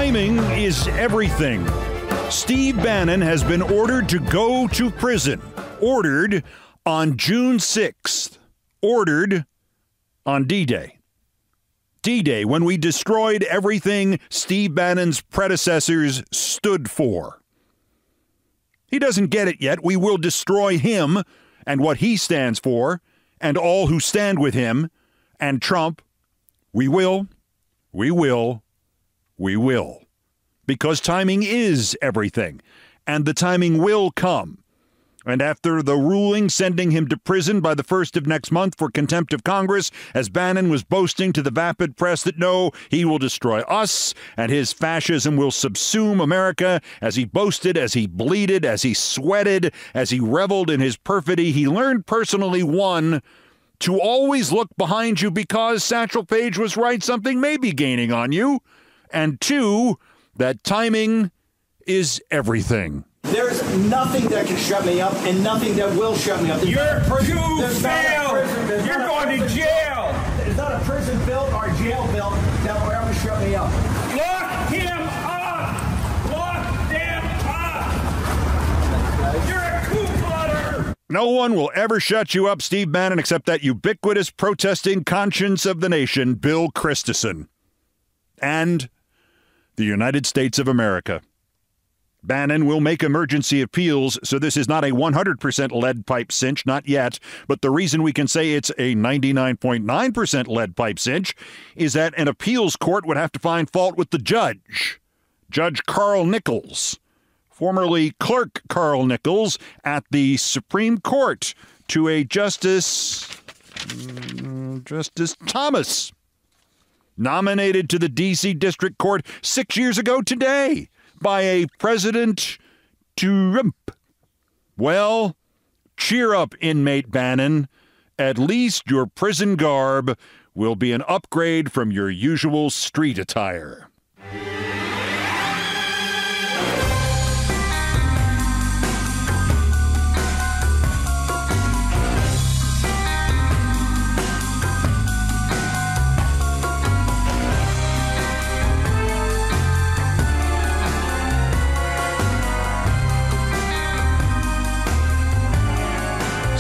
Timing is everything. Steve Bannon has been ordered to go to prison. Ordered on June 6th. Ordered on D-Day. D-Day, when we destroyed everything Steve Bannon's predecessors stood for. He doesn't get it yet. We will destroy him and what he stands for, and all who stand with him, and Trump. We will. Because timing is everything, and the timing will come. And after the ruling sending him to prison by the 1st of next month for contempt of Congress, as Bannon was boasting to the vapid press that no, he will destroy us, and his fascism will subsume America, as he boasted, as he bleated, as he sweated, as he reveled in his perfidy, he learned personally, one, to always look behind you because Satchel Paige was right, something may be gaining on you, and two, that timing is everything. There's nothing that can shut me up and nothing that will shut me up. You're too failed. You're going to jail. There's not a prison built or jail built that will ever shut me up. Lock him up. Lock them up. You're a coup-plotter. No one will ever shut you up, Steve Bannon, except that ubiquitous protesting conscience of the nation, Bill Christensen. And the United States of America. Bannon will make emergency appeals, so this is not a 100% lead pipe cinch, not yet. But the reason we can say it's a 99.9% lead pipe cinch is that an appeals court would have to find fault with the judge, Judge Carl Nichols, formerly Clerk Carl Nichols at the Supreme Court, to a Justice Thomas, nominated to the D.C. District Court 6 years ago today by a President Trump. Well, cheer up, inmate Bannon. At least your prison garb will be an upgrade from your usual street attire.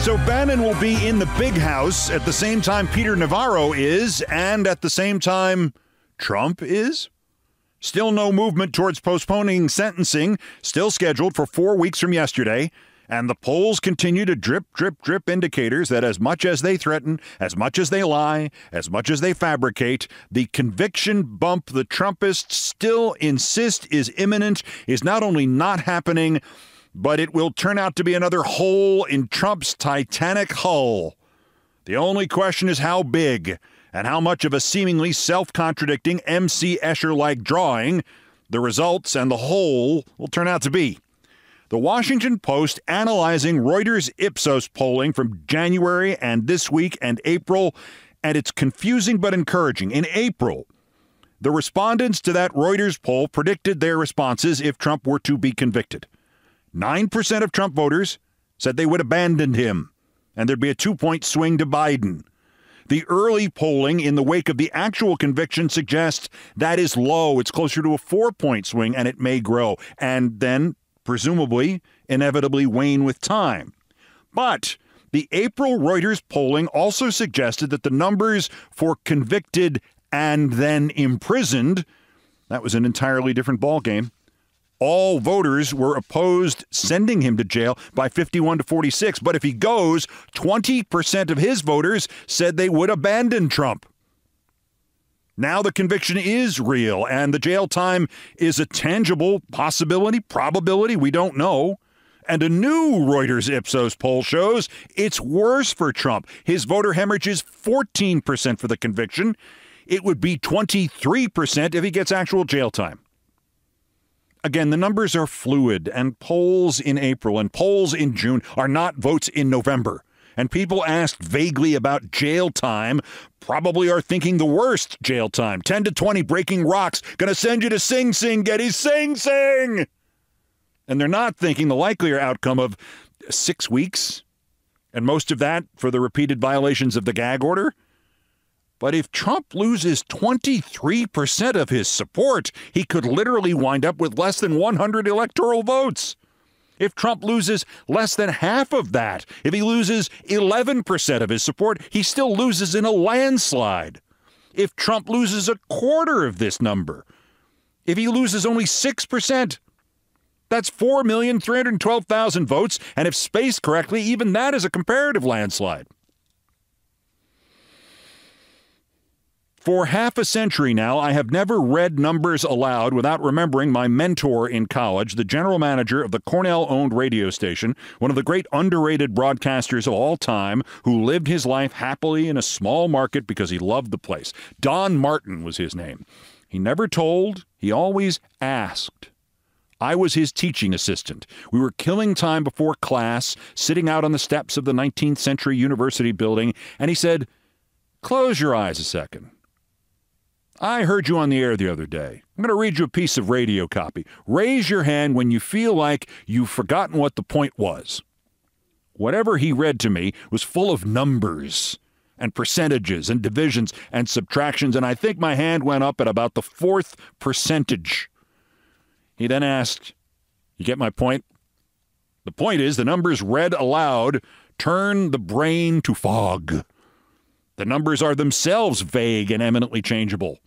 So Bannon will be in the big house at the same time Peter Navarro is, and at the same time Trump is. Still no movement towards postponing sentencing, still scheduled for 4 weeks from yesterday. And the polls continue to drip, drip, drip indicators that as much as they threaten, as much as they lie, as much as they fabricate, the conviction bump the Trumpists still insist is imminent is not only not happening, but it will turn out to be another hole in Trump's Titanic hull. The only question is how big and how much of a seemingly self-contradicting M.C. Escher-like drawing the results and the hole will turn out to be. The Washington Post analyzing Reuters Ipsos polling from January and this week and April, and it's confusing but encouraging. In April, the respondents to that Reuters poll predicted their responses if Trump were to be convicted. 9% of Trump voters said they would abandon him, and there'd be a 2-point swing to Biden. The early polling in the wake of the actual conviction suggests that is low. It's closer to a 4-point swing, and it may grow, and then, presumably, inevitably wane with time. But the April Reuters polling also suggested that the numbers for convicted and then imprisoned, that was an entirely different ballgame. All voters were opposed sending him to jail by 51 to 46. But if he goes, 20% of his voters said they would abandon Trump. Now the conviction is real, and the jail time is a tangible possibility, probability, we don't know. And a new Reuters Ipsos poll shows it's worse for Trump. His voter hemorrhage is 14% for the conviction. It would be 23% if he gets actual jail time. Again, the numbers are fluid, and polls in April and polls in June are not votes in November. And people asked vaguely about jail time probably are thinking the worst jail time. 10 to 20 breaking rocks, gonna send you to Sing Sing, Getty, Sing Sing! And they're not thinking the likelier outcome of 6 weeks, and most of that for the repeated violations of the gag order. But if Trump loses 23% of his support, he could literally wind up with less than 100 electoral votes. If Trump loses less than half of that, if he loses 11% of his support, he still loses in a landslide. If Trump loses a quarter of this number, if he loses only 6%, that's 4,312,000 votes, and if spaced correctly, even that is a comparative landslide. For half a century now, I have never read numbers aloud without remembering my mentor in college, the general manager of the Cornell-owned radio station, one of the great underrated broadcasters of all time, who lived his life happily in a small market because he loved the place. Don Martin was his name. He never told, he always asked. I was his teaching assistant. We were killing time before class, sitting out on the steps of the 19th century university building, and he said, "Close your eyes a second. I heard you on the air the other day. I'm going to read you a piece of radio copy. Raise your hand when you feel like you've forgotten what the point was." Whatever he read to me was full of numbers and percentages and divisions and subtractions, and I think my hand went up at about the fourth percentage. He then asked, "You get my point?" The point is the numbers read aloud turn the brain to fog. The numbers are themselves vague and eminently changeable.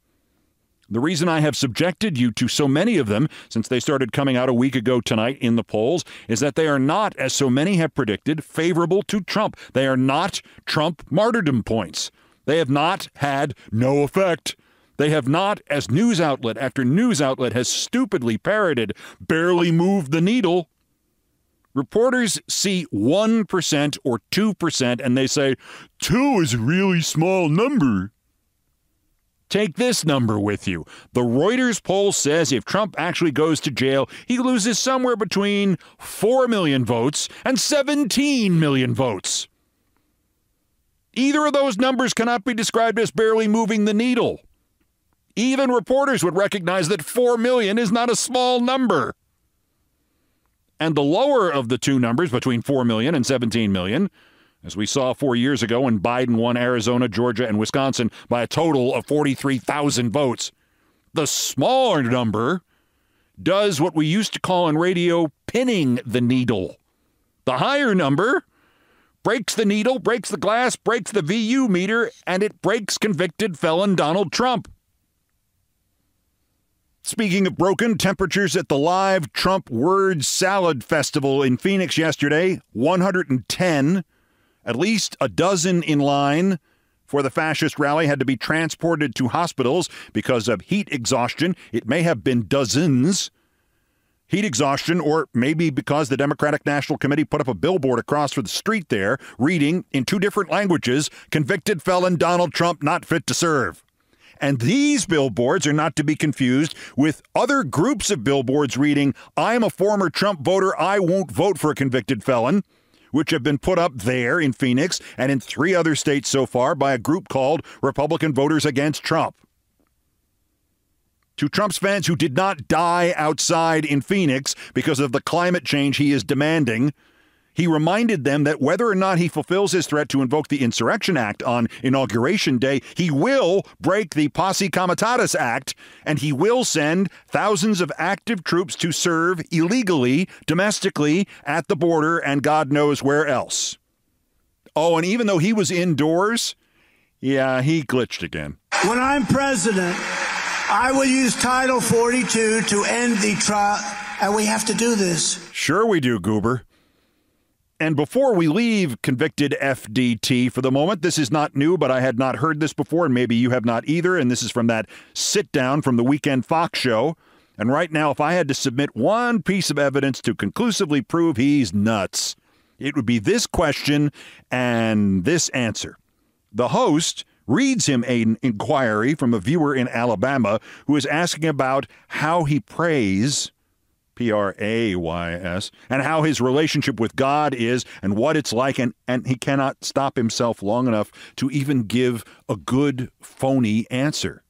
The reason I have subjected you to so many of them since they started coming out a week ago tonight in the polls is that they are not, as so many have predicted, favorable to Trump. They are not Trump martyrdom points. They have not had no effect. They have not, as news outlet after news outlet has stupidly parroted, barely moved the needle. Reporters see 1% or 2% and they say, 2 is a really small number. Take this number with you. The Reuters poll says if Trump actually goes to jail, he loses somewhere between 4 million votes and 17 million votes. Either of those numbers cannot be described as barely moving the needle. Even reporters would recognize that 4 million is not a small number. And the lower of the two numbers, between 4 million and 17 million, as we saw 4 years ago when Biden won Arizona, Georgia, and Wisconsin by a total of 43,000 votes. The smaller number does what we used to call in radio pinning the needle. The higher number breaks the needle, breaks the glass, breaks the VU meter, and it breaks convicted felon Donald Trump. Speaking of broken, temperatures at the live Trump Word Salad Festival in Phoenix yesterday, 110. At least a dozen in line for the fascist rally had to be transported to hospitals because of heat exhaustion. It may have been dozens. Heat exhaustion, or maybe because the Democratic National Committee put up a billboard across the street there, reading in 2 different languages, "Convicted felon Donald Trump not fit to serve." And these billboards are not to be confused with other groups of billboards reading, "I'm a former Trump voter, I won't vote for a convicted felon," which have been put up there in Phoenix and in 3 other states so far by a group called Republican Voters Against Trump. To Trump's fans who did not die outside in Phoenix because of the climate change he is demanding, he reminded them that whether or not he fulfills his threat to invoke the Insurrection Act on Inauguration Day, he will break the Posse Comitatus Act, and he will send thousands of active troops to serve illegally, domestically, at the border, and God knows where else. Oh, and even though he was indoors, yeah, he glitched again. When I'm president, I will use Title 42 to end the trial, and we have to do this. Sure we do, Goober. And before we leave convicted FDT for the moment, this is not new, but I had not heard this before, and maybe you have not either, and this is from that sit-down from the Weekend Fox show. And right now, if I had to submit one piece of evidence to conclusively prove he's nuts, it would be this question and this answer. The host reads him an inquiry from a viewer in Alabama who is asking about how he prays, Prays, and how his relationship with God is and what it's like, and he cannot stop himself long enough to even give a good, phony answer.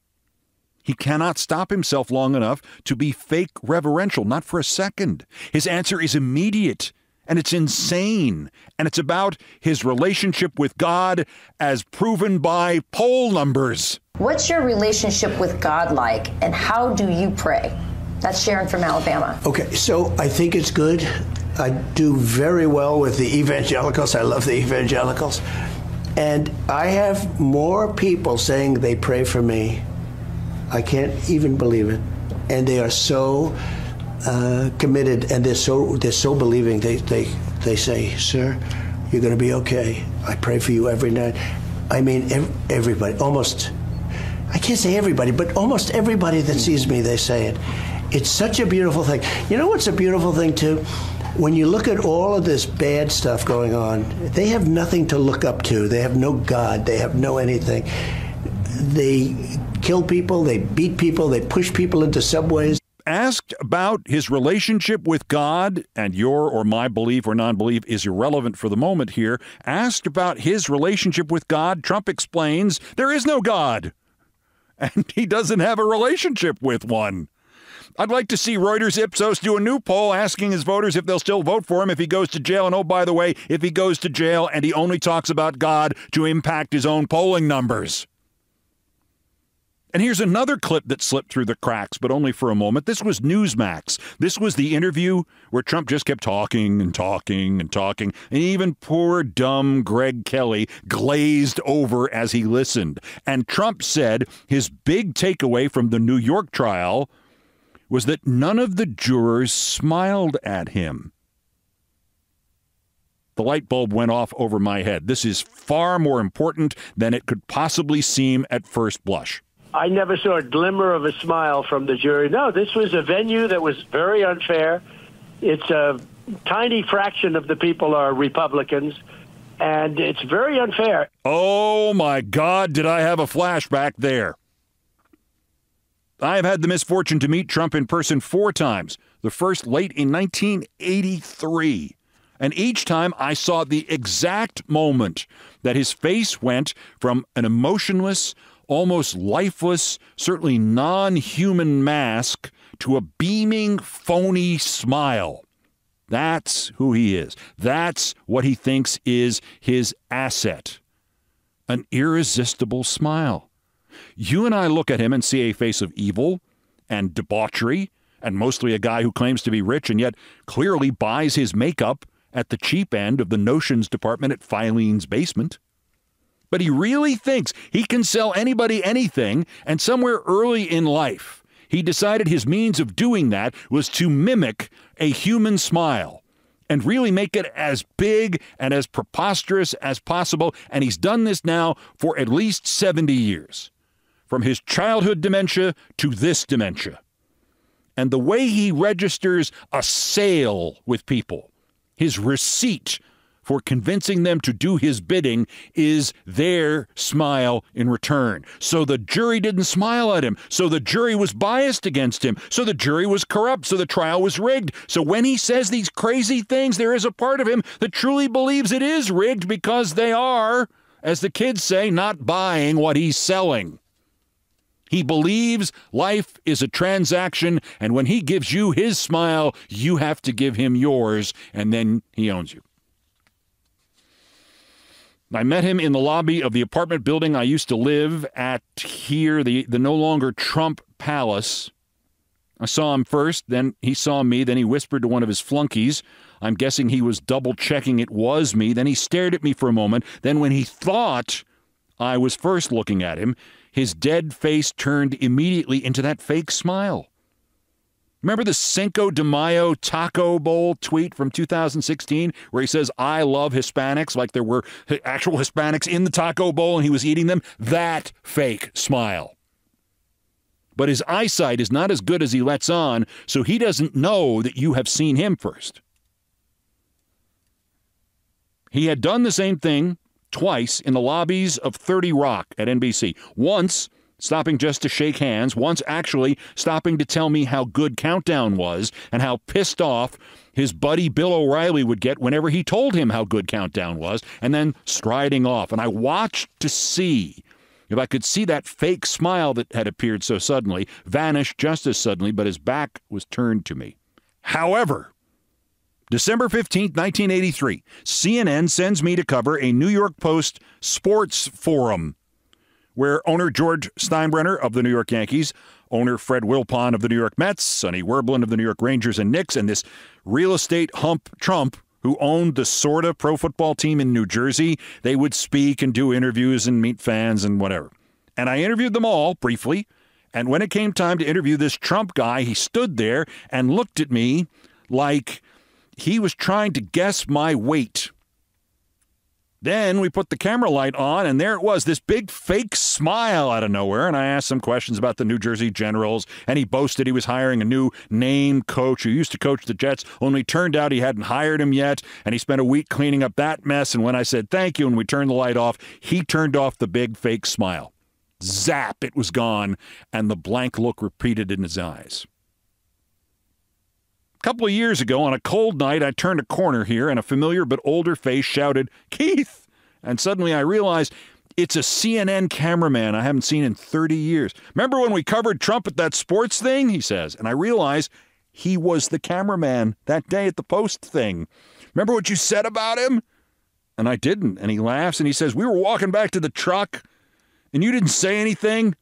He cannot stop himself long enough to be fake reverential, not for a second. His answer is immediate And it's insane. And it's about his relationship with God as proven by poll numbers. What's your relationship with God like, and how do you pray? That's Sharon from Alabama. Okay, so I think it's good. I do very well with the evangelicals. I love the evangelicals. And I have more people saying they pray for me. I can't even believe it. And they are so committed, and they're so believing. They say, "Sir, you're going to be okay. I pray for you every night." I mean, everybody, almost, I can't say everybody, but almost everybody that sees me, they say it. It's such a beautiful thing. You know what's a beautiful thing, too? When you look at all of this bad stuff going on, they have nothing to look up to. They have no God. They have no anything. They kill people. They beat people. They push people into subways. Asked about his relationship with God, and your or my belief or non-belief is irrelevant for the moment here. Asked about his relationship with God, Trump explains there is no God, and he doesn't have a relationship with one. I'd like to see Reuters Ipsos do a new poll asking his voters if they'll still vote for him if he goes to jail. And oh, by the way, if he goes to jail and he only talks about God to impact his own polling numbers. And here's another clip that slipped through the cracks, but only for a moment. This was Newsmax. This was the interview where Trump just kept talking and talking and talking. And even poor, dumb Greg Kelly glazed over as he listened. And Trump said his big takeaway from the New York trial was that none of the jurors smiled at him. The light bulb went off over my head. This is far more important than it could possibly seem at first blush. I never saw a glimmer of a smile from the jury. No, this was a venue that was very unfair. It's a tiny fraction of the people are Republicans, and it's very unfair. Oh, my God, did I have a flashback there. I have had the misfortune to meet Trump in person 4 times, the first late in 1983. And each time I saw the exact moment that his face went from an emotionless, almost lifeless, certainly non-human mask to a beaming, phony smile. That's who he is. That's what he thinks is his asset. An irresistible smile. You and I look at him and see a face of evil and debauchery, and mostly a guy who claims to be rich and yet clearly buys his makeup at the cheap end of the notions department at Filene's basement. But he really thinks he can sell anybody anything, and somewhere early in life, he decided his means of doing that was to mimic a human smile and really make it as big and as preposterous as possible, and he's done this now for at least 70 years, from his childhood dementia to this dementia. And the way he registers a sale with people, his receipt for convincing them to do his bidding, is their smile in return. So the jury didn't smile at him. So the jury was biased against him. So the jury was corrupt. So the trial was rigged. So when he says these crazy things, there is a part of him that truly believes it is rigged because they are, as the kids say, not buying what he's selling. He believes life is a transaction, and when he gives you his smile, you have to give him yours, and then he owns you. I met him in the lobby of the apartment building I used to live at here, the no longer Trump Palace. I saw him first, then he saw me, then he whispered to one of his flunkies. I'm guessing he was double-checking it was me. Then he stared at me for a moment. Then when he thought I was first looking at him, his dead face turned immediately into that fake smile. Remember the Cinco de Mayo taco bowl tweet from 2016 where he says, I love Hispanics, like there were actual Hispanics in the taco bowl and he was eating them? That fake smile. But his eyesight is not as good as he lets on, so he doesn't know that you have seen him first. He had done the same thing twice in the lobbies of 30 Rock at NBC. Once stopping just to shake hands, once actually stopping to tell me how good Countdown was and how pissed off his buddy Bill O'Reilly would get whenever he told him how good Countdown was, and then striding off. And I watched to see if I could see that fake smile that had appeared so suddenly vanish just as suddenly, but his back was turned to me. However, December 15th, 1983, CNN sends me to cover a New York Post sports forum where owner George Steinbrenner of the New York Yankees, owner Fred Wilpon of the New York Mets, Sonny Werblin of the New York Rangers and Knicks, and this real estate hump Trump, who owned the sorta pro football team in New Jersey, they would speak and do interviews and meet fans and whatever. And I interviewed them all briefly, and when it came time to interview this Trump guy, he stood there and looked at me like he was trying to guess my weight. Then we put the camera light on, and there it was, this big fake smile out of nowhere. And I asked some questions about the New Jersey Generals, and he boasted he was hiring a new name coach who used to coach the Jets, only turned out he hadn't hired him yet, and he spent a week cleaning up that mess. And when I said thank you and we turned the light off, he turned off the big fake smile. Zap, it was gone, and the blank look repeated in his eyes. A couple of years ago, on a cold night, I turned a corner here, and a familiar but older face shouted, "Keith!" And suddenly I realized it's a CNN cameraman I haven't seen in 30 years. Remember when we covered Trump at that sports thing? He says. And I realized he was the cameraman that day at the Post thing. Remember what you said about him? And I didn't. And he laughs, and he says, "We were walking back to the truck, and you didn't say anything,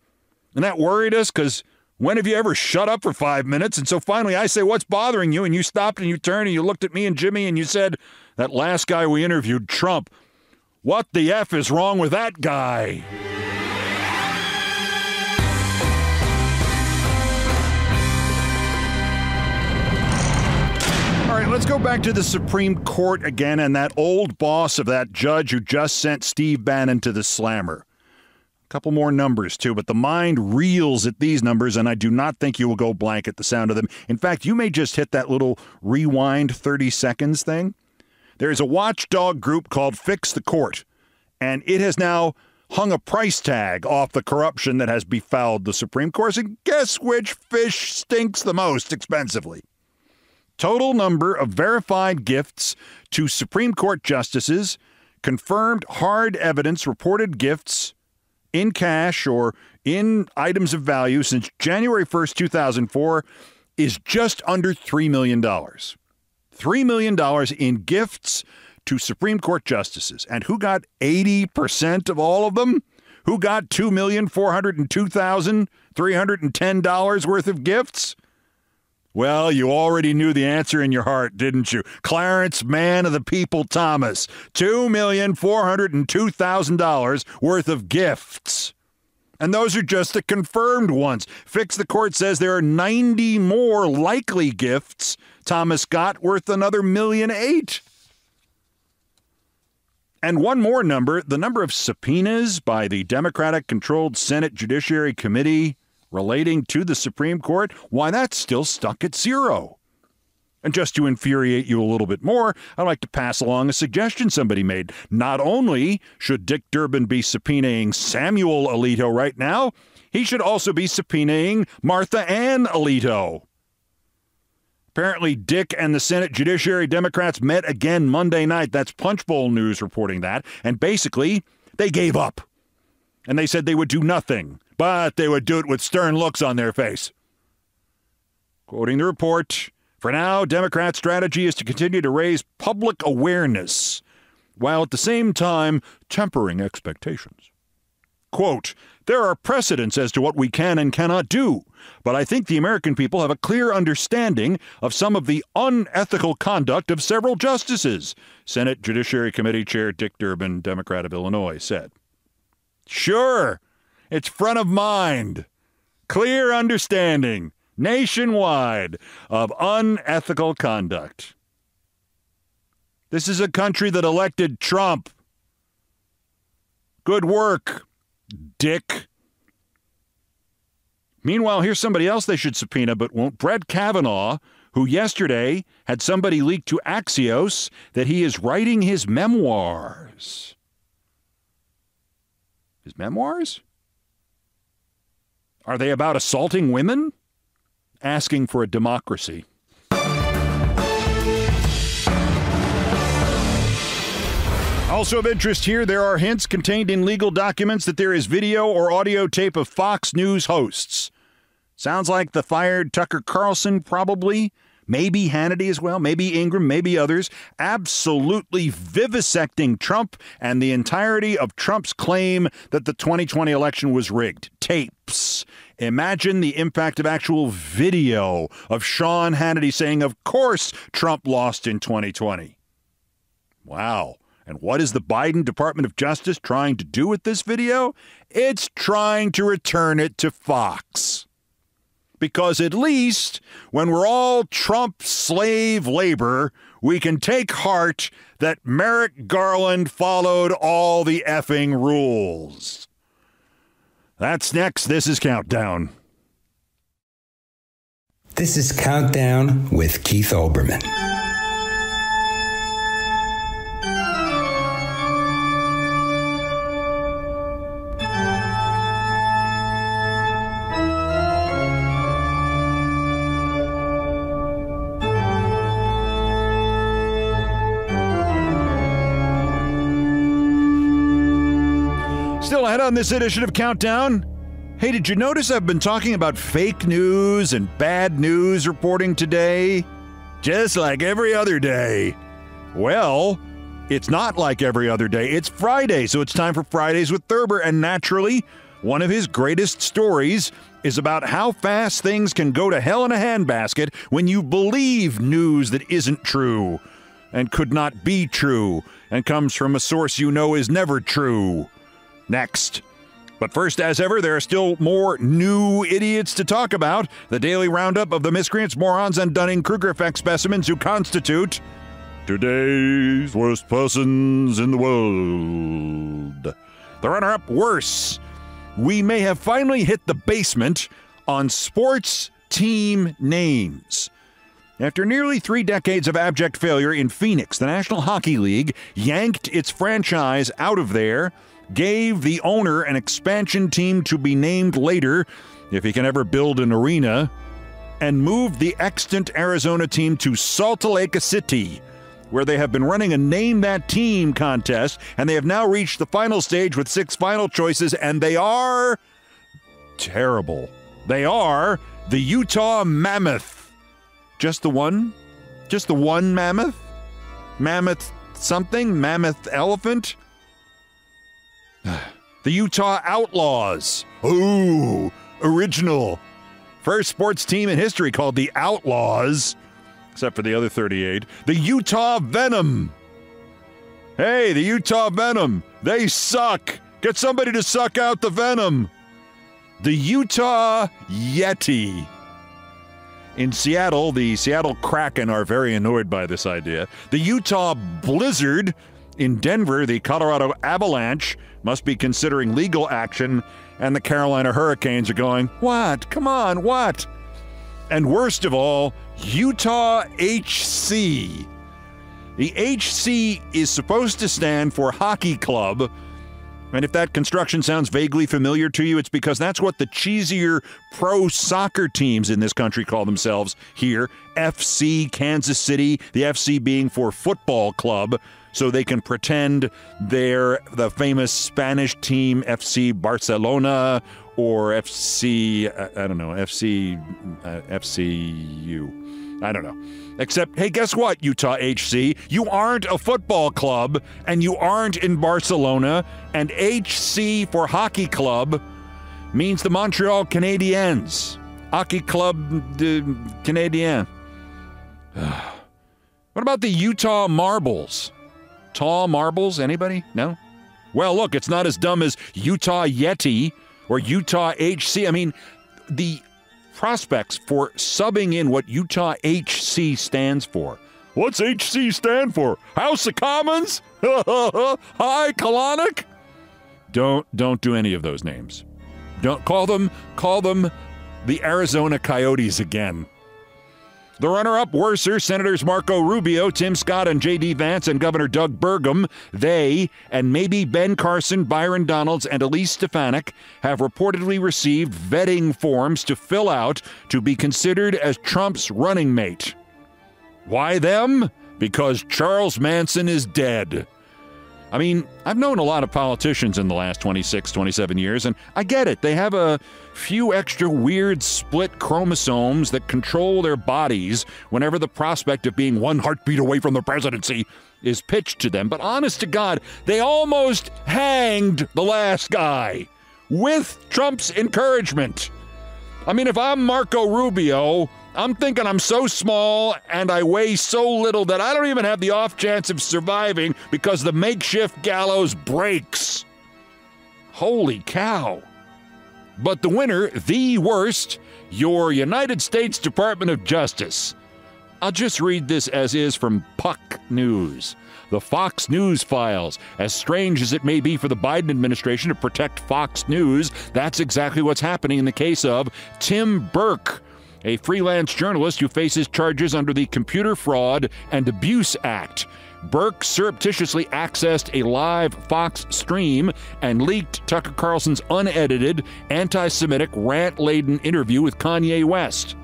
and that worried us because when have you ever shut up for 5 minutes? And so finally I say, what's bothering you? And you stopped and you turned and you looked at me and Jimmy and you said, that last guy we interviewed, Trump, what the F is wrong with that guy?" All right, let's go back to the Supreme Court again and that old boss of that judge who just sent Steve Bannon to the slammer. Couple more numbers, too, but the mind reels at these numbers, and I do not think you will go blank at the sound of them. In fact, you may just hit that little rewind 30 seconds thing. There is a watchdog group called Fix the Court, and it has now hung a price tag off the corruption that has befouled the Supreme Court, and guess which fish stinks the most expensively? Total number of verified gifts to Supreme Court justices, confirmed hard evidence reported gifts in cash or in items of value since January 1st, 2004 is just under $3 million. $3 million in gifts to Supreme Court justices. And who got 80% of all of them? Who got $2,402,310 worth of gifts? Well, you already knew the answer in your heart, didn't you? Clarence, man of the people, Thomas. $2,402,000 worth of gifts. And those are just the confirmed ones. Fix the Court says there are 90 more likely gifts Thomas got worth another $1.8 million. And one more number, the number of subpoenas by the Democratic-controlled Senate Judiciary Committee relating to the Supreme Court, why, that's still stuck at 0. And just to infuriate you a little bit more, I'd like to pass along a suggestion somebody made. Not only should Dick Durbin be subpoenaing Samuel Alito right now, he should also be subpoenaing Martha Ann Alito. Apparently, Dick and the Senate Judiciary Democrats met again Monday night. That's Punchbowl News reporting that. And basically, they gave up. And they said they would do nothing, but they would do it with stern looks on their face. Quoting the report, for now, Democrats' strategy is to continue to raise public awareness, while at the same time tempering expectations. Quote, there are precedents as to what we can and cannot do, but I think the American people have a clear understanding of some of the unethical conduct of several justices, Senate Judiciary Committee Chair Dick Durbin, Democrat of Illinois, said. Sure, it's front of mind. Clear understanding, nationwide, of unethical conduct. This is a country that elected Trump. Good work, Dick. Meanwhile, here's somebody else they should subpoena but won't. Brett Kavanaugh, who yesterday had somebody leak to Axios that he is writing his memoirs. His memoirs? Are they about assaulting women? Asking for a democracy. Also of interest here, there are hints contained in legal documents that there is video or audio tape of Fox News hosts. Sounds like the fired Tucker Carlson, probably. maybe Hannity as well, maybe Ingram, maybe others, absolutely vivisecting Trump and the entirety of Trump's claim that the 2020 election was rigged. Tapes. Imagine the impact of actual video of Sean Hannity saying, of course Trump lost in 2020. Wow. And what is the Biden Department of Justice trying to do with this video? It's trying to return it to Fox. Because at least when we're all Trump slave labor, we can take heart that Merrick Garland followed all the effing rules. That's next. This is Countdown. This is Countdown with Keith Olbermann. Still ahead on this edition of Countdown. Hey, did you notice I've been talking about fake news and bad news reporting today? Just like every other day. Well, it's not like every other day. It's Friday, so it's time for Fridays with Thurber. And naturally, one of his greatest stories is about how fast things can go to hell in a handbasket when you believe news that isn't true and could not be true and comes from a source you know is never true. Next. But first, as ever, there are still more new idiots to talk about. The daily roundup of the miscreants, morons, and Dunning-Kruger effect specimens who constitute today's worst persons in the world. The runner-up, worse. We may have finally hit the basement on sports team names. After nearly 3 decades of abject failure in Phoenix, the National Hockey League yanked its franchise out of there, gave the owner an expansion team to be named later, if he can ever build an arena, and moved the extant Arizona team to Salt Lake City, where they have been running a Name That Team contest, and they have now reached the final stage with 6 final choices, and they are terrible. They are the Utah Mammoth. Just the one? Just the one mammoth? Mammoth something? Mammoth elephant? The Utah Outlaws. Ooh, original. First sports team in history called the Outlaws, except for the other 38. The Utah Venom. Hey, the Utah Venom. They suck. Get somebody to suck out the venom. The Utah Yeti. In Seattle, the Seattle Kraken are very annoyed by this idea. The Utah Blizzard. In Denver, the Colorado Avalanche must be considering legal action, and the Carolina Hurricanes are going, what? Come on, what? And worst of all, Utah HC. The HC is supposed to stand for Hockey Club, and if that construction sounds vaguely familiar to you, it's because that's what the cheesier pro soccer teams in this country call themselves here. FC Kansas City, the FC being for football club, so they can pretend they're the famous Spanish team FC Barcelona or FC, I don't know, FCU. I don't know. Except, hey, guess what, Utah HC? You aren't a football club, and you aren't in Barcelona, and HC for Hockey Club means the Montreal Canadiens. Hockey Club Canadien. What about the Utah Marbles? Tall marbles, anybody? No? Well, look, it's not as dumb as Utah Yeti or Utah HC. I mean, the prospects for subbing in what Utah HC stands for. What's HC stand for? House of Commons? Hi, Colonic? Don't do any of those names. Don't call them the Arizona Coyotes again. The runner-up, worser, Senators Marco Rubio, Tim Scott, and J.D. Vance, and Governor Doug Burgum, they, and maybe Ben Carson, Byron Donalds, and Elise Stefanik, have reportedly received vetting forms to fill out to be considered as Trump's running mate. Why them? Because Charles Manson is dead. I mean, I've known a lot of politicians in the last 26, 27 years, and I get it. They have a few extra weird split chromosomes that control their bodies whenever the prospect of being one heartbeat away from the presidency is pitched to them. But honest to God, they almost hanged the last guy with Trump's encouragement. I mean, if I'm Marco Rubio, I'm thinking I'm so small and I weigh so little that I don't even have the off chance of surviving because the makeshift gallows breaks. Holy cow. But the winner, the worst, your United States Department of Justice. I'll just read this as is from Puck News. The Fox News files. As strange as it may be for the Biden administration to protect Fox News, that's exactly what's happening in the case of Tim Burke, a freelance journalist who faces charges under the Computer Fraud and Abuse Act. Burke surreptitiously accessed a live Fox stream and leaked Tucker Carlson's unedited, anti-Semitic, rant-laden interview with Kanye West.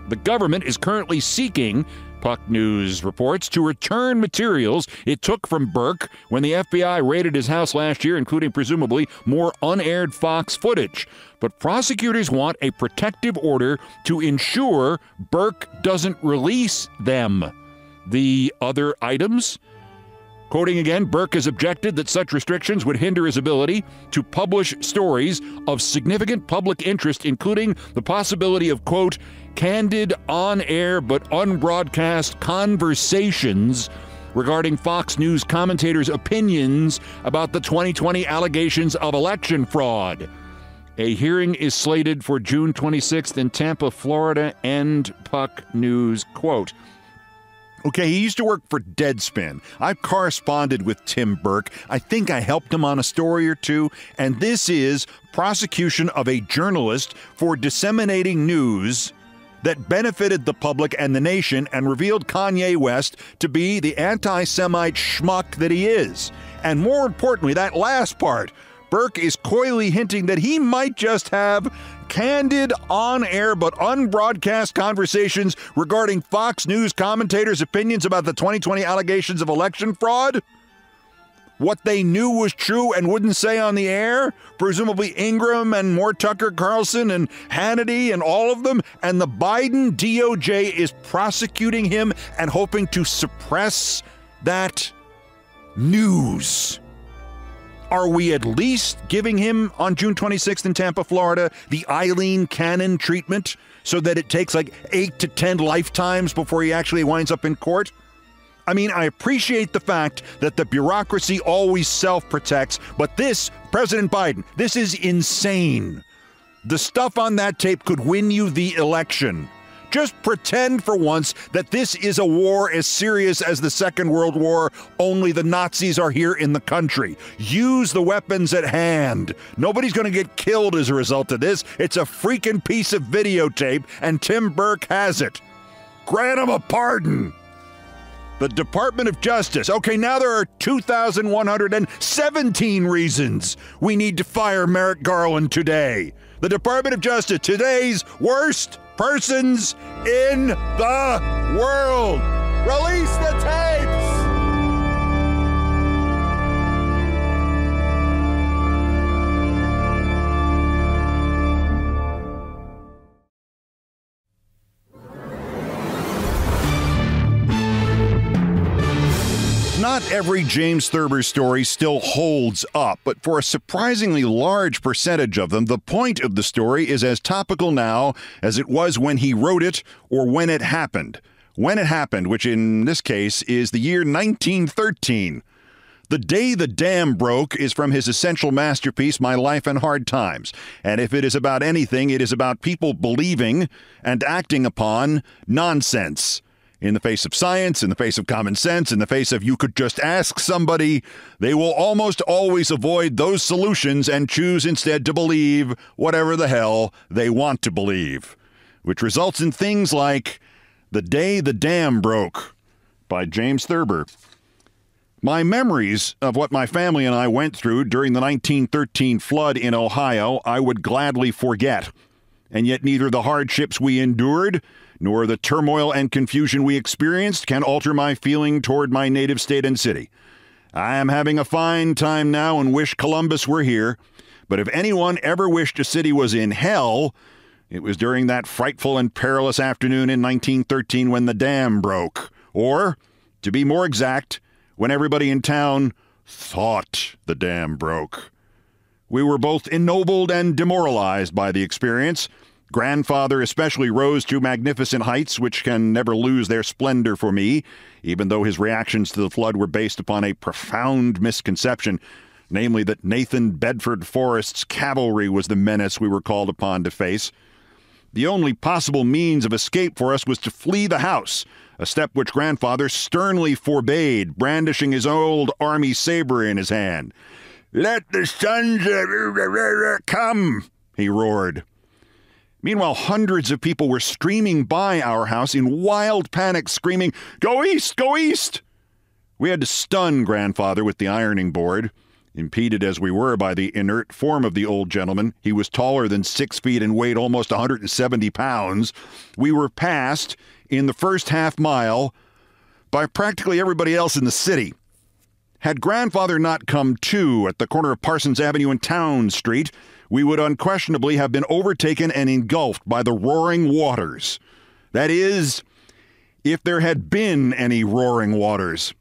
The government is currently seeking, Puck News reports, to return materials it took from Burke when the FBI raided his house last year, including presumably more unaired Fox footage. But prosecutors want a protective order to ensure Burke doesn't release them. The other items? Quoting again, Burke has objected that such restrictions would hinder his ability to publish stories of significant public interest, including the possibility of, quote, candid, on-air but unbroadcast conversations regarding Fox News commentators' opinions about the 2020 allegations of election fraud. A hearing is slated for June 26th in Tampa, Florida, and Puck News, quote, okay, he used to work for Deadspin. I've corresponded with Tim Burke. I think I helped him on a story or two. And this is prosecution of a journalist for disseminating news that benefited the public and the nation and revealed Kanye West to be the anti-Semite schmuck that he is. And more importantly, that last part, Burke is coyly hinting that he might just have candid, on-air but unbroadcast conversations regarding Fox News commentators' opinions about the 2020 allegations of election fraud. What they knew was true and wouldn't say on the air, presumably Ingram and more Tucker Carlson and Hannity and all of them, and the Biden DOJ is prosecuting him and hoping to suppress that news. Are we at least giving him, on June 26th in Tampa, Florida, the Eileen Cannon treatment so that it takes like 8 to 10 lifetimes before he actually winds up in court? I mean, I appreciate the fact that the bureaucracy always self-protects, but this, President Biden, this is insane. The stuff on that tape could win you the election. Just pretend for once that this is a war as serious as the Second World War, only the Nazis are here in the country. Use the weapons at hand. Nobody's going to get killed as a result of this. It's a freaking piece of videotape, and Tim Burke has it. Grant him a pardon. The Department of Justice. Okay, now there are 2,117 reasons we need to fire Merrick Garland today. The Department of Justice, today's worst persons in the world. Release the tapes! Not every James Thurber story still holds up, but for a surprisingly large percentage of them, the point of the story is as topical now as it was when he wrote it or when it happened. When it happened, which in this case is the year 1913. The Day the Dam Broke is from his essential masterpiece, My Life in Hard Times. And if it is about anything, it is about people believing and acting upon nonsense. In the face of science, in the face of common sense, in the face of you could just ask somebody, they will almost always avoid those solutions and choose instead to believe whatever the hell they want to believe. Which results in things like The Day the Dam Broke by James Thurber. My memories of what my family and I went through during the 1913 flood in Ohio I would gladly forget. And yet neither the hardships we endured nor the turmoil and confusion we experienced can alter my feeling toward my native state and city. I am having a fine time now and wish Columbus were here. But if anyone ever wished a city was in hell, it was during that frightful and perilous afternoon in 1913 when the dam broke. Or, to be more exact, when everybody in town thought the dam broke. We were both ennobled and demoralized by the experience. Grandfather especially rose to magnificent heights which can never lose their splendor for me, even though his reactions to the flood were based upon a profound misconception, namely that Nathan Bedford Forrest's cavalry was the menace we were called upon to face. The only possible means of escape for us was to flee the house, a step which Grandfather sternly forbade, brandishing his old army saber in his hand. "Let the sons come," he roared. Meanwhile, hundreds of people were streaming by our house in wild panic, screaming, "Go east! Go east!" We had to stun Grandfather with the ironing board. Impeded as we were by the inert form of the old gentleman, he was taller than 6 feet and weighed almost 170 pounds. We were passed in the first half mile by practically everybody else in the city. Had Grandfather not come to at the corner of Parsons Avenue and Town Street, we would unquestionably have been overtaken and engulfed by the roaring waters. That is, if there had been any roaring waters.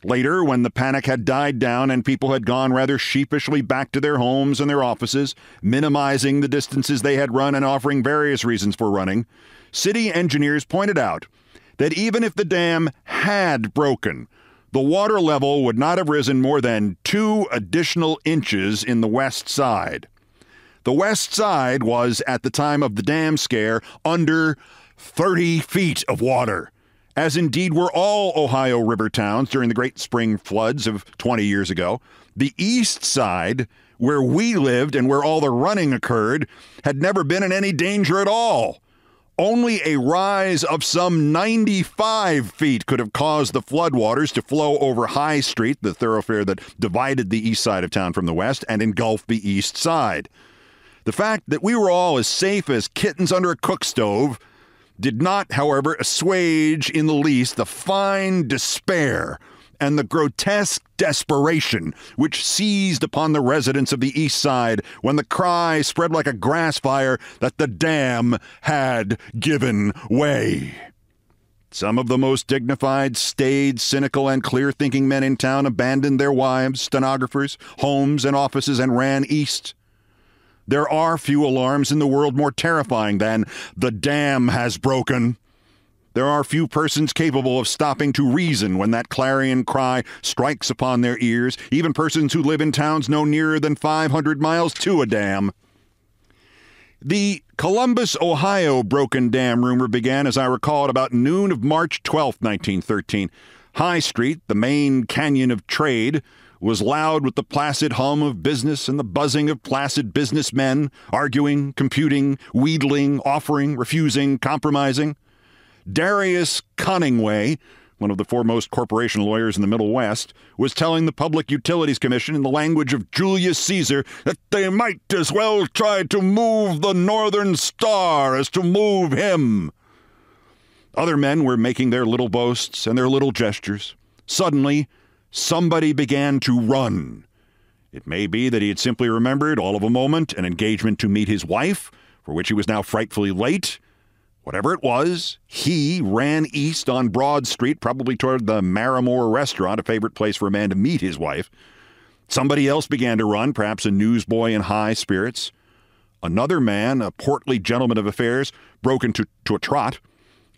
Later, when the panic had died down and people had gone rather sheepishly back to their homes and their offices, minimizing the distances they had run and offering various reasons for running, city engineers pointed out that even if the dam had broken, the water level would not have risen more than 2 additional inches in the west side. The west side was, at the time of the dam scare, under 30 feet of water, as indeed were all Ohio river towns during the great spring floods of 20 years ago. The east side, where we lived and where all the running occurred, had never been in any danger at all. Only a rise of some 95 feet could have caused the floodwaters to flow over High Street, the thoroughfare that divided the east side of town from the west, and engulf the east side. The fact that we were all as safe as kittens under a cook stove did not, however, assuage in the least the fine despair and the grotesque desperation which seized upon the residents of the east side when the cry spread like a grass fire that the dam had given way. Some of the most dignified, staid, cynical, and clear-thinking men in town abandoned their wives, stenographers, homes, and offices and ran east. There are few alarms in the world more terrifying than "the dam has broken." There are few persons capable of stopping to reason when that clarion cry strikes upon their ears, even persons who live in towns no nearer than 500 miles to a dam. The Columbus, Ohio broken dam rumor began, as I recall, at about noon of March 12, 1913. High Street, the main canyon of trade, was loud with the placid hum of business and the buzzing of placid businessmen, arguing, computing, wheedling, offering, refusing, compromising. Darius Cunningway, one of the foremost corporation lawyers in the Middle West, was telling the Public Utilities Commission in the language of Julius Caesar that they might as well try to move the Northern Star as to move him. Other men were making their little boasts and their little gestures. Suddenly, somebody began to run. It may be that he had simply remembered, all of a moment, an engagement to meet his wife, for which he was now frightfully late. Whatever it was, he ran east on Broad Street, probably toward the Maramore restaurant, a favorite place for a man to meet his wife. Somebody else began to run, perhaps a newsboy in high spirits. Another man, a portly gentleman of affairs, broke into a trot.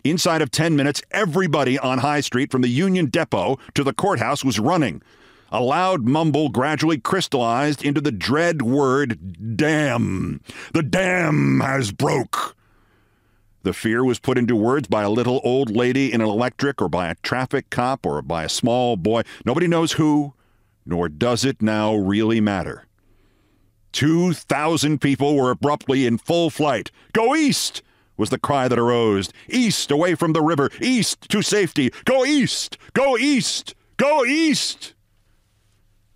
Inside of 10 minutes, everybody on High Street, from the Union Depot to the courthouse, was running. A loud mumble gradually crystallized into the dread word, "dam." The dam has broke. The fear was put into words by a little old lady in an electric, or by a traffic cop, or by a small boy. Nobody knows who, nor does it now really matter. 2,000 people were abruptly in full flight. "Go east!" was the cry that arose. "East, away from the river. East, to safety. Go east! Go east! Go east!"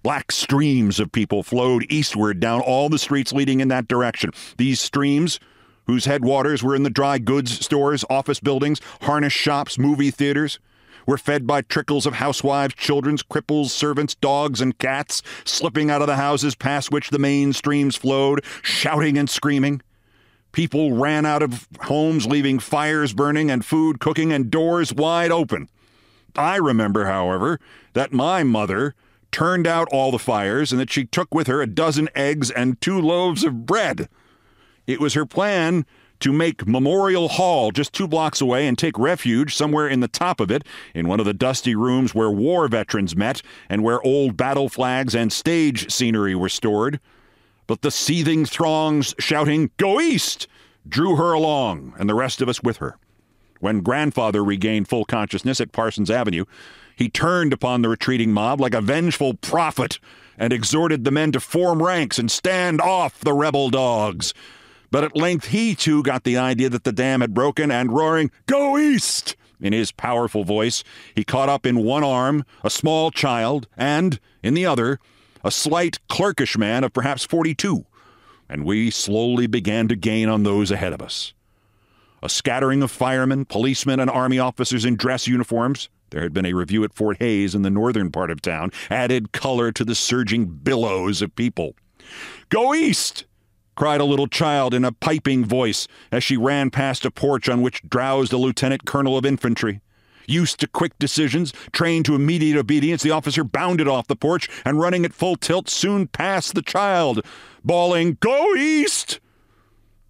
Black streams of people flowed eastward down all the streets leading in that direction. These streams, whose headwaters were in the dry goods stores, office buildings, harness shops, movie theaters, were fed by trickles of housewives, children, cripples, servants, dogs, and cats, slipping out of the houses past which the main streams flowed, shouting and screaming. People ran out of homes, leaving fires burning and food cooking and doors wide open. I remember, however, that my mother turned out all the fires and that she took with her a dozen eggs and 2 loaves of bread. It was her plan to make Memorial Hall just 2 blocks away and take refuge somewhere in the top of it, in one of the dusty rooms where war veterans met and where old battle flags and stage scenery were stored. But the seething throngs shouting, "Go east!" drew her along, and the rest of us with her. When grandfather regained full consciousness at Parsons Avenue, he turned upon the retreating mob like a vengeful prophet and exhorted the men to form ranks and stand off the rebel dogs. But at length he, too, got the idea that the dam had broken, and roaring, "Go east!" in his powerful voice, he caught up in one arm a small child and, in the other, a slight, clerkish man of perhaps 42, and we slowly began to gain on those ahead of us. A scattering of firemen, policemen, and army officers in dress uniforms — there had been a review at Fort Hays in the northern part of town — added color to the surging billows of people. "Go east!" cried a little child in a piping voice as she ran past a porch on which drowsed a lieutenant colonel of infantry. Used to quick decisions, trained to immediate obedience, the officer bounded off the porch and, running at full tilt, soon passed the child, bawling, "Go east!"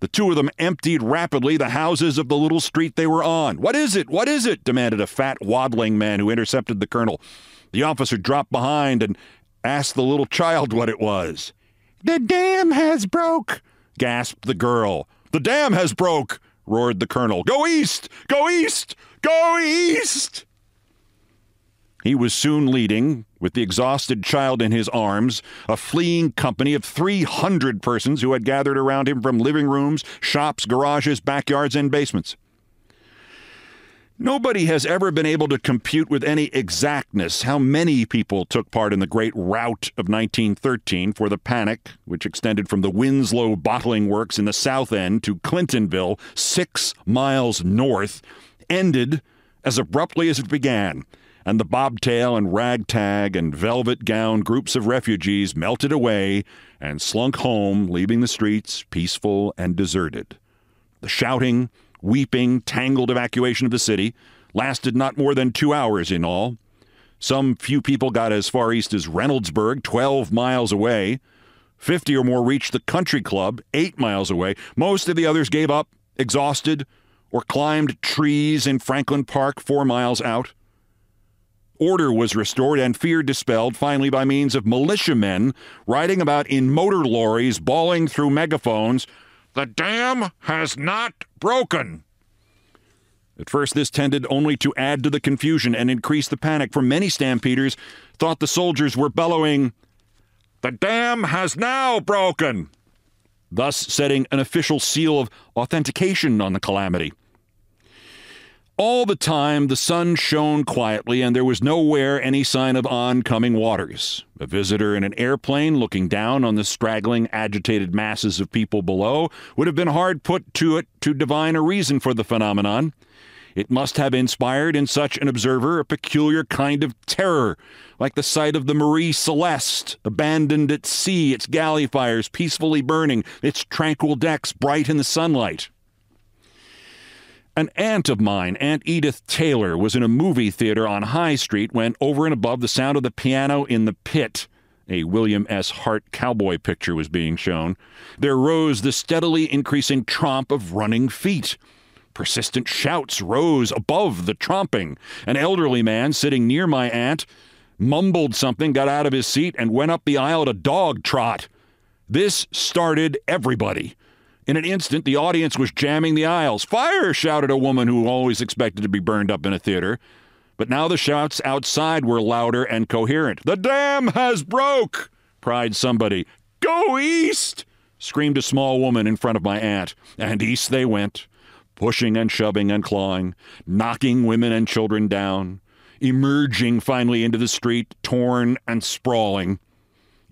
The 2 of them emptied rapidly the houses of the little street they were on. "What is it? What is it?" demanded a fat, waddling man who intercepted the colonel. The officer dropped behind and asked the little child what it was. "The dam has broke," gasped the girl. "The dam has broke," roared the colonel. "Go east! Go east! Go east!" He was soon leading, with the exhausted child in his arms, a fleeing company of 300 persons who had gathered around him from living rooms, shops, garages, backyards, and basements. Nobody has ever been able to compute with any exactness how many people took part in the great rout of 1913, for the panic, which extended from the Winslow bottling works in the South End to Clintonville, 6 miles north, ended as abruptly as it began, and the bobtail and ragtag and velvet-gowned groups of refugees melted away and slunk home, leaving the streets peaceful and deserted. The shouting, weeping, tangled evacuation of the city lasted not more than 2 hours in all. Some few people got as far east as Reynoldsburg, 12 miles away. 50 or more reached the country club, 8 miles away. Most of the others gave up, exhausted, or climbed trees in Franklin Park 4 miles out. Order was restored and fear dispelled, finally by means of militiamen riding about in motor lorries, bawling through megaphones, "The dam has not broken." At first, this tended only to add to the confusion and increase the panic, for many stampeders thought the soldiers were bellowing, "The dam has now broken," thus setting an official seal of authentication on the calamity. All the time, the sun shone quietly, and there was nowhere any sign of oncoming waters. A visitor in an airplane looking down on the straggling, agitated masses of people below would have been hard put to it to divine a reason for the phenomenon. It must have inspired in such an observer a peculiar kind of terror, like the sight of the Marie Celeste, abandoned at sea, its galley fires peacefully burning, its tranquil decks bright in the sunlight. An aunt of mine, Aunt Edith Taylor, was in a movie theater on High Street when, over and above the sound of the piano in the pit, a William S. Hart cowboy picture was being shown, there rose the steadily increasing tromp of running feet. Persistent shouts rose above the tromping. An elderly man sitting near my aunt mumbled something, got out of his seat, and went up the aisle at a dog trot. This started everybody. In an instant, the audience was jamming the aisles. "Fire!" shouted a woman who always expected to be burned up in a theater. But now the shouts outside were louder and coherent. "The dam has broke!" cried somebody. "Go east!" screamed a small woman in front of my aunt. And east they went, pushing and shoving and clawing, knocking women and children down, emerging finally into the street, torn and sprawling.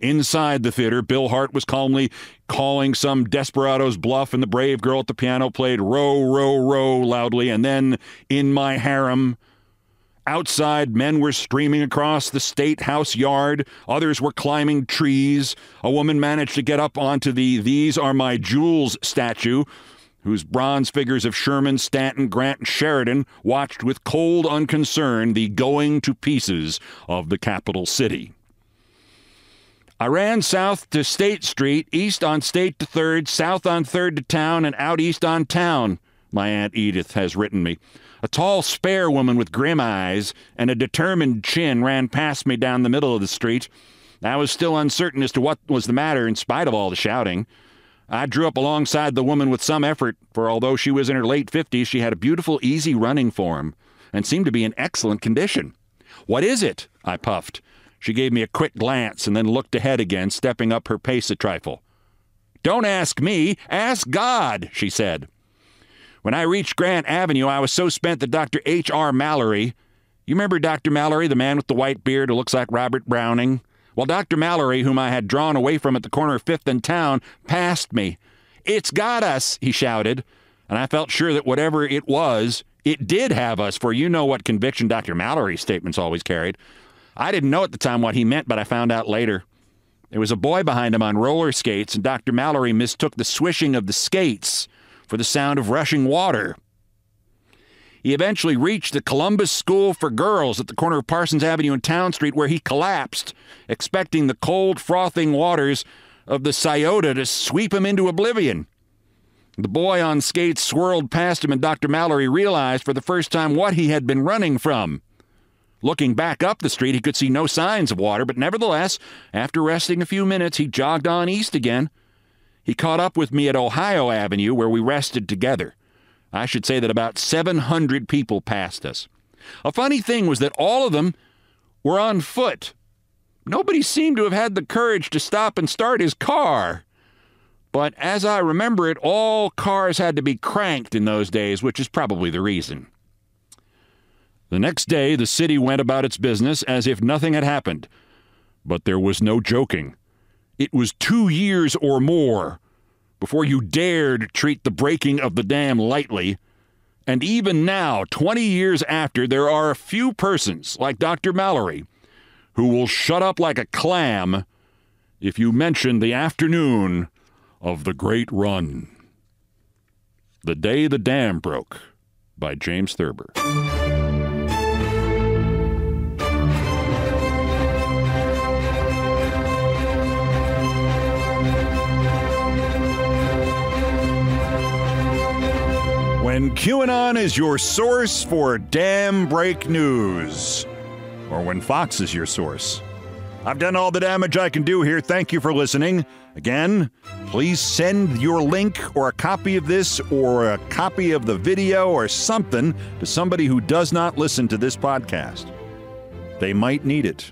Inside the theater, Bill Hart was calmly calling some desperado's bluff, and the brave girl at the piano played "Row, Row, Row" loudly, and then "In My Harem," Outside, men were streaming across the State House yard. Others were climbing trees. A woman managed to get up onto the "These Are My Jewels" statue, whose bronze figures of Sherman, Stanton, Grant, and Sheridan watched with cold unconcern the going to pieces of the capital city. I ran south to State Street, east on State to 3rd, south on 3rd to Town, and out east on Town, my Aunt Edith has written me. A tall, spare woman with grim eyes and a determined chin ran past me down the middle of the street. I was still uncertain as to what was the matter in spite of all the shouting. I drew up alongside the woman with some effort, for although she was in her late 50s, she had a beautiful, easy running form and seemed to be in excellent condition. "What is it?" I puffed. She gave me a quick glance and then looked ahead again, stepping up her pace a trifle. "Don't ask me, ask God," she said. When I reached Grant Avenue, I was so spent that Dr. H.R. Mallory, you remember Dr. Mallory, the man with the white beard who looks like Robert Browning? Well, Dr. Mallory, whom I had drawn away from at the corner of 5th and Town, passed me. "It's got us," he shouted, and I felt sure that whatever it was, it did have us, for you know what conviction Dr. Mallory's statements always carried. I didn't know at the time what he meant, but I found out later. There was a boy behind him on roller skates, and Dr. Mallory mistook the swishing of the skates for the sound of rushing water. He eventually reached the Columbus School for Girls at the corner of Parsons Avenue and Town Street, where he collapsed, expecting the cold, frothing waters of the Scioto to sweep him into oblivion. The boy on skates swirled past him, and Dr. Mallory realized for the first time what he had been running from. Looking back up the street, he could see no signs of water, but nevertheless, after resting a few minutes, he jogged on east again. He caught up with me at Ohio Avenue, where we rested together. I should say that about 700 people passed us. A funny thing was that all of them were on foot. Nobody seemed to have had the courage to stop and start his car. But as I remember it, all cars had to be cranked in those days, which is probably the reason. The next day, the city went about its business as if nothing had happened. But there was no joking. It was 2 years or more before you dared treat the breaking of the dam lightly. And even now, 20 years after, there are a few persons, like Dr. Mallory, who will shut up like a clam if you mention the afternoon of the Great Run. The Day the Dam Broke by James Thurber. When QAnon is your source for dam break news, or when Fox is your source. I've done all the damage I can do here. Thank you for listening. Again, please send your link or a copy of this or a copy of the video or something to somebody who does not listen to this podcast. They might need it.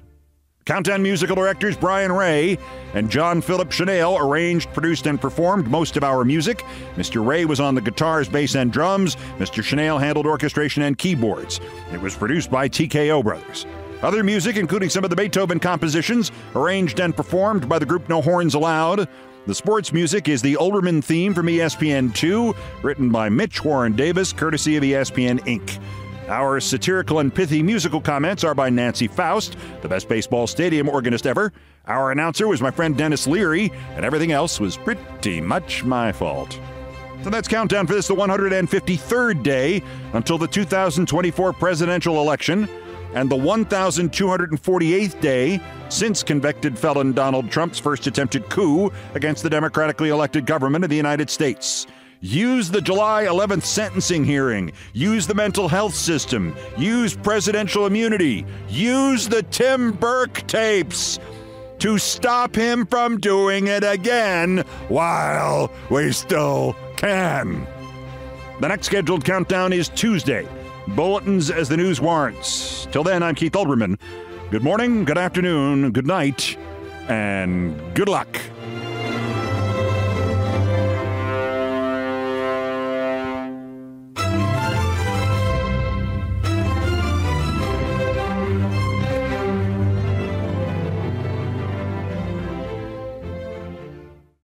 Countdown musical directors Brian Ray and John Philip Chanel arranged, produced, and performed most of our music. Mr. Ray was on the guitars, bass, and drums. Mr. Chanel handled orchestration and keyboards. It was produced by TKO Brothers. Other music, including some of the Beethoven compositions, arranged and performed by the group No Horns Allowed. The sports music is the Olbermann theme from ESPN2, written by Mitch Warren Davis, courtesy of ESPN Inc. Our satirical and pithy musical comments are by Nancy Faust, the best baseball stadium organist ever. Our announcer was my friend Dennis Leary, and everything else was pretty much my fault. So that's Countdown for this, the 153rd day until the 2024 presidential election, and the 1,248th day since convicted felon Donald Trump's first attempted coup against the democratically elected government of the United States. Use the July 11th sentencing hearing. Use the mental health system. Use presidential immunity. Use the Tim Burke tapes to stop him from doing it again while we still can. The next scheduled countdown is Tuesday. Bulletins as the news warrants. Till then, I'm Keith Olbermann. Good morning, good afternoon, good night, and good luck.